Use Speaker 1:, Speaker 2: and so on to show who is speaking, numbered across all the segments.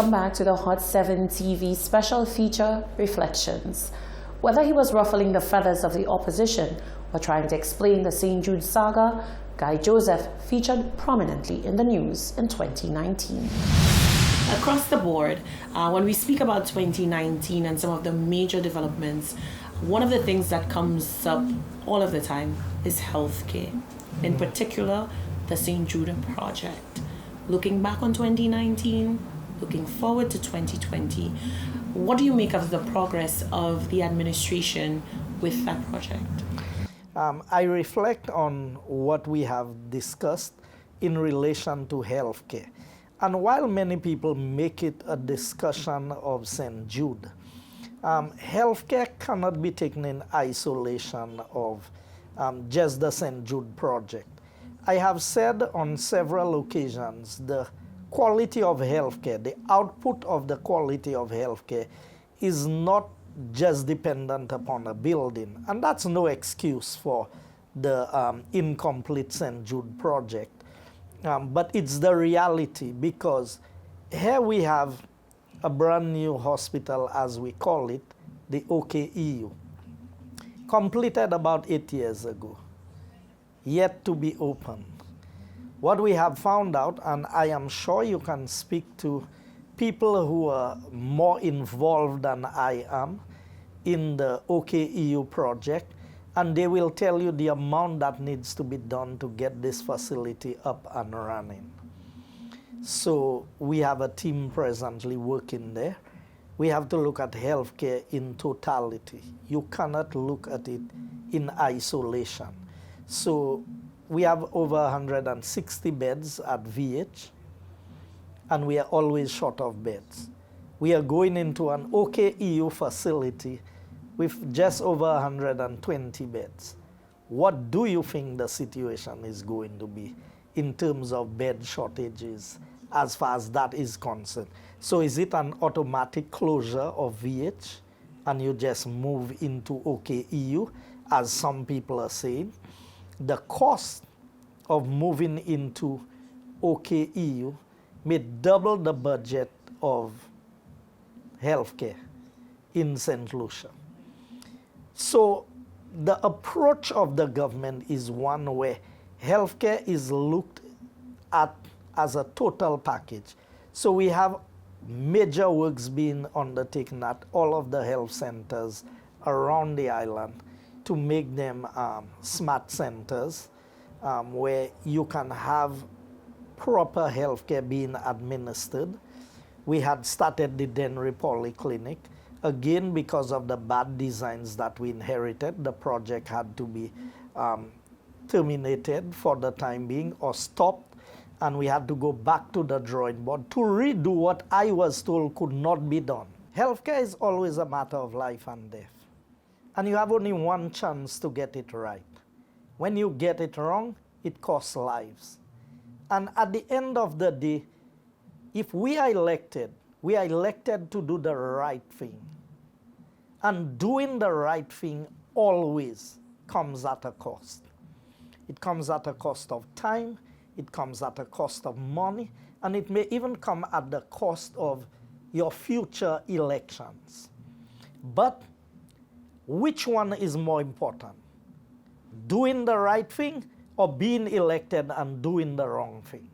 Speaker 1: Welcome back to the Hot 7 TV special feature, Reflections. Whether he was ruffling the feathers of the opposition or trying to explain the St. Jude saga, Guy Joseph featured prominently in the news in 2019. Across the board, when we speak about 2019 and some of the major developments, one of the things that comes up all of the time is healthcare, in particular the St. Jude project. Looking back on 2019, looking forward to 2020, what do you make of the progress of the administration with that project?
Speaker 2: I reflect on what we have discussed in relation to healthcare. And while many people make it a discussion of St. Jude, healthcare cannot be taken in isolation of just the St. Jude project. I have said on several occasions the quality of healthcare, the output of the quality of healthcare is not just dependent upon a building. And that's no excuse for the incomplete St. Jude project. But it's the reality, because here we have a brand new hospital, as we call it, the OKEU, completed about 8 years ago, yet to be opened. What we have found out, and I am sure you can speak to people who are more involved than I am in the OKEU project, and they will tell you the amount that needs to be done to get this facility up and running. So we have a team presently working there. We have to look at healthcare in totality. You cannot look at it in isolation. So we have over 160 beds at VH, and we are always short of beds. We are going into an OKEU facility with just over 120 beds. What do you think the situation is going to be in terms of bed shortages as far as that is concerned? So is it an automatic closure of VH and you just move into OKEU, as some people are saying? The cost of moving into OKEU may double the budget of healthcare in St. Lucia. So the approach of the government is one where healthcare is looked at as a total package. So we have major works being undertaken at all of the health centers around the island to make them smart centers where you can have proper healthcare being administered. We had started the Denry Polyclinic. Again, because of the bad designs that we inherited, the project had to be terminated for the time being or stopped, and we had to go back to the drawing board to redo what I was told could not be done. Healthcare is always a matter of life and death, and you have only one chance to get it right. When you get it wrong, it costs lives. And at the end of the day, if we are elected to do the right thing. And doing the right thing always comes at a cost. It comes at a cost of time, it comes at a cost of money, and it may even come at the cost of your future elections. But which one is more important? Doing the right thing or being elected and doing the wrong thing?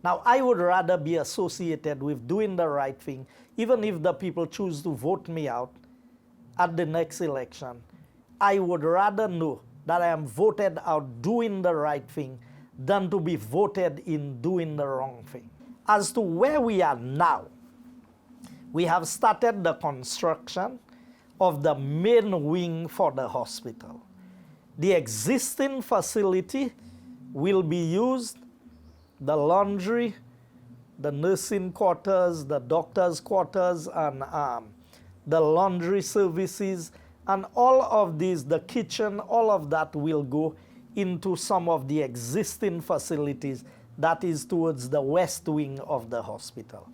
Speaker 2: Now, I would rather be associated with doing the right thing, even if the people choose to vote me out at the next election. I would rather know that I am voted out doing the right thing than to be voted in doing the wrong thing. As to where we are now, we have started the construction of the main wing for the hospital. The existing facility will be used, the laundry, the nursing quarters, the doctor's quarters, and the laundry services, and all of these, the kitchen, all of that will go into some of the existing facilities that is towards the west wing of the hospital.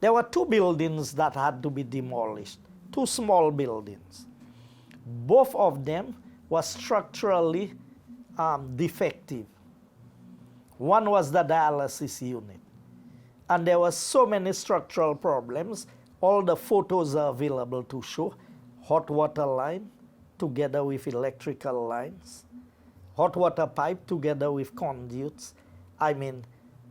Speaker 2: There were 2 buildings that had to be demolished, 2 small buildings. Both of them were structurally defective. One was the dialysis unit. and there were so many structural problems. All the photos are available to show. Hot water line together with electrical lines, hot water pipe together with conduits. I mean,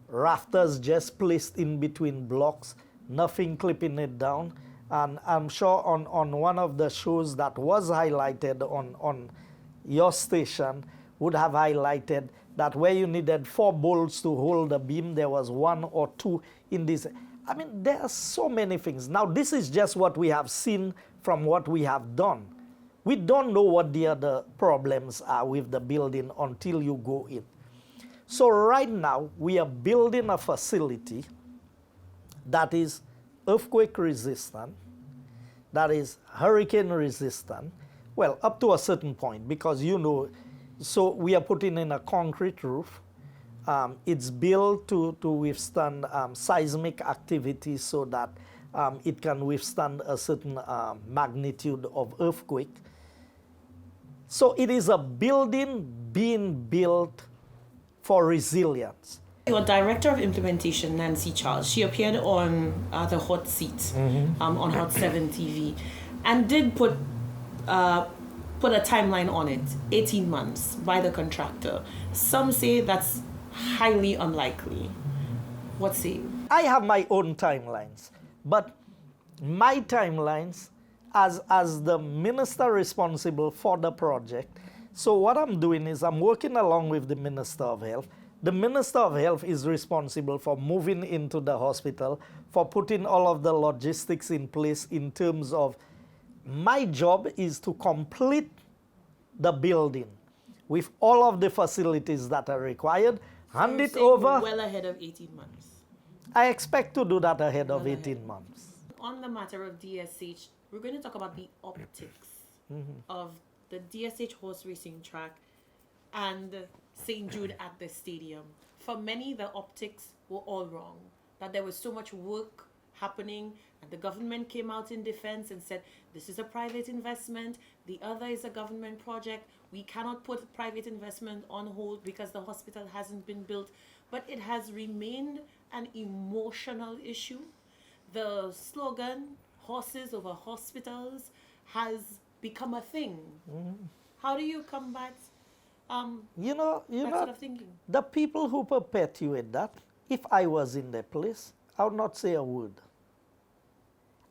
Speaker 2: rafters just placed in between blocks, nothing clipping it down. And I'm sure on one of the shows that was highlighted on your station would have highlighted that where you needed 4 bolts to hold the beam, there was 1 or 2 in this. I mean, there are so many things. Now, this is just what we have seen from what we have done. We don't know what the other problems are with the building until you go in. So right now, we are building a facility that is earthquake resistant, that is hurricane resistant, well, up to a certain point, because you know, so we are putting in a concrete roof. It's built to withstand seismic activity so that it can withstand a certain magnitude of earthquake. So it is a building being built for resilience.
Speaker 1: Your director of implementation, Nancy Charles, she appeared on the Hot Seat on Hot 7 TV and did put a timeline on it, 18 months by the contractor. Some say that's highly unlikely. What say you?
Speaker 2: I have my own timelines, but my timelines as the minister responsible for the project. So what I'm doing is I'm working along with the Minister of Health. The Minister of Health is responsible for moving into the hospital, for putting all of the logistics in place in terms of my job is to complete the building with all of the facilities that are required, hand it over.
Speaker 1: Well ahead of 18 months.
Speaker 2: I expect to do that ahead of 18 months.
Speaker 1: On the matter of DSH, we're going to talk about the optics of the DSH horse racing track and St. Jude at the stadium. For many, the optics were all wrong. That there was so much work happening and the government came out in defense and said, this is a private investment, the other is a government project. We cannot put private investment on hold because the hospital hasn't been built. But it has remained an emotional issue. The slogan, horses over hospitals, has become a thing. How do you combat that sort of thinking?
Speaker 2: The people who perpetuate that, if I was in their place, I would not say a word.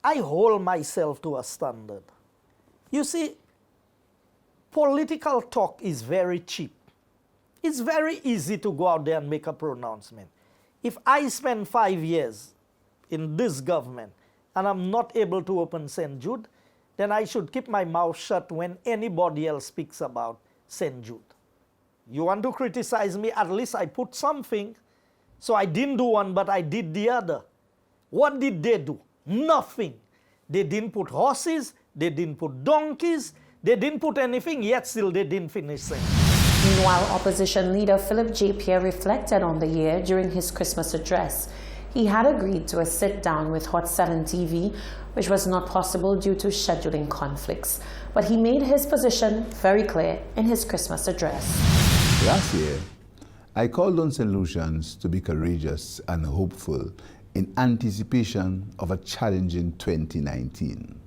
Speaker 2: I hold myself to a standard. You see, political talk is very cheap. It's very easy to go out there and make a pronouncement. If I spend 5 years in this government and I'm not able to open St. Jude, then I should keep my mouth shut when anybody else speaks about St. Jude. You want to criticize me? At least I put something. So I didn't do one, but I did the other. What did they do? Nothing. They didn't put horses, they didn't put donkeys, they didn't put anything, yet still they didn't finish St. Jude.
Speaker 1: Meanwhile, opposition leader Philip J. Pierre reflected on the year during his Christmas address. He had agreed to a sit-down with Hot 7 TV, which was not possible due to scheduling conflicts. But he made his position very clear in his Christmas address.
Speaker 3: Last year, I called on St. Lucians to be courageous and hopeful in anticipation of a challenging 2019.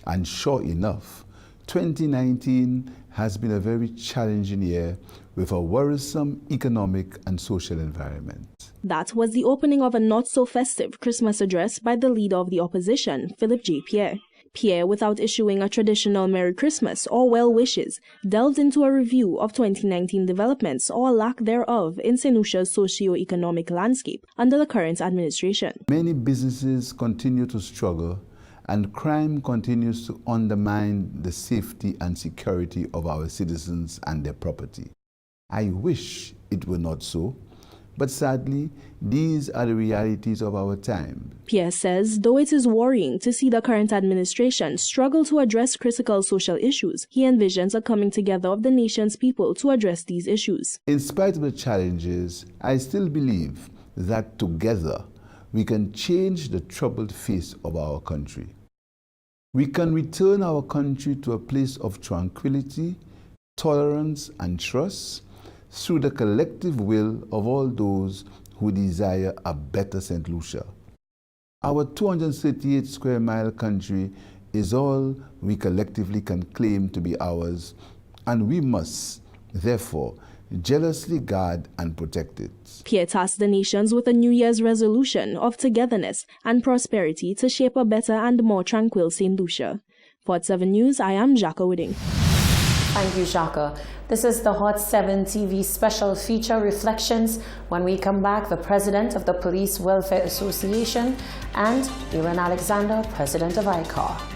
Speaker 3: And sure enough, 2019 has been a very challenging year with a worrisome economic and social environment.
Speaker 4: That was the opening of a not-so-festive Christmas address by the leader of the opposition, Philip J. Pierre. Pierre, without issuing a traditional Merry Christmas or well wishes, delved into a review of 2019 developments or lack thereof in St. Lucia's socio-economic landscape under the current administration.
Speaker 3: Many businesses continue to struggle and crime continues to undermine the safety and security of our citizens and their property. I wish it were not so, but sadly, these are the realities of our time.
Speaker 4: Pierre says, though it is worrying to see the current administration struggle to address critical social issues, he envisions a coming together of the nation's people to address these issues.
Speaker 3: In spite of the challenges, I still believe that together we can change the troubled face of our country. We can return our country to a place of tranquility, tolerance, and trust through the collective will of all those who desire a better St. Lucia. Our 238 square mile country is all we collectively can claim to be ours, and we must, therefore, jealously guard and protect it.
Speaker 4: Pierre tasked the nations with a New Year's resolution of togetherness and prosperity to shape a better and more tranquil St. Lucia. Port 7 News, I am Jacques Wooding.
Speaker 1: Thank you, Jacques. This is the Hot 7 TV special feature Reflections. When we come back, the president of the Police Welfare Association and Aaron Alexander, president of ICAR.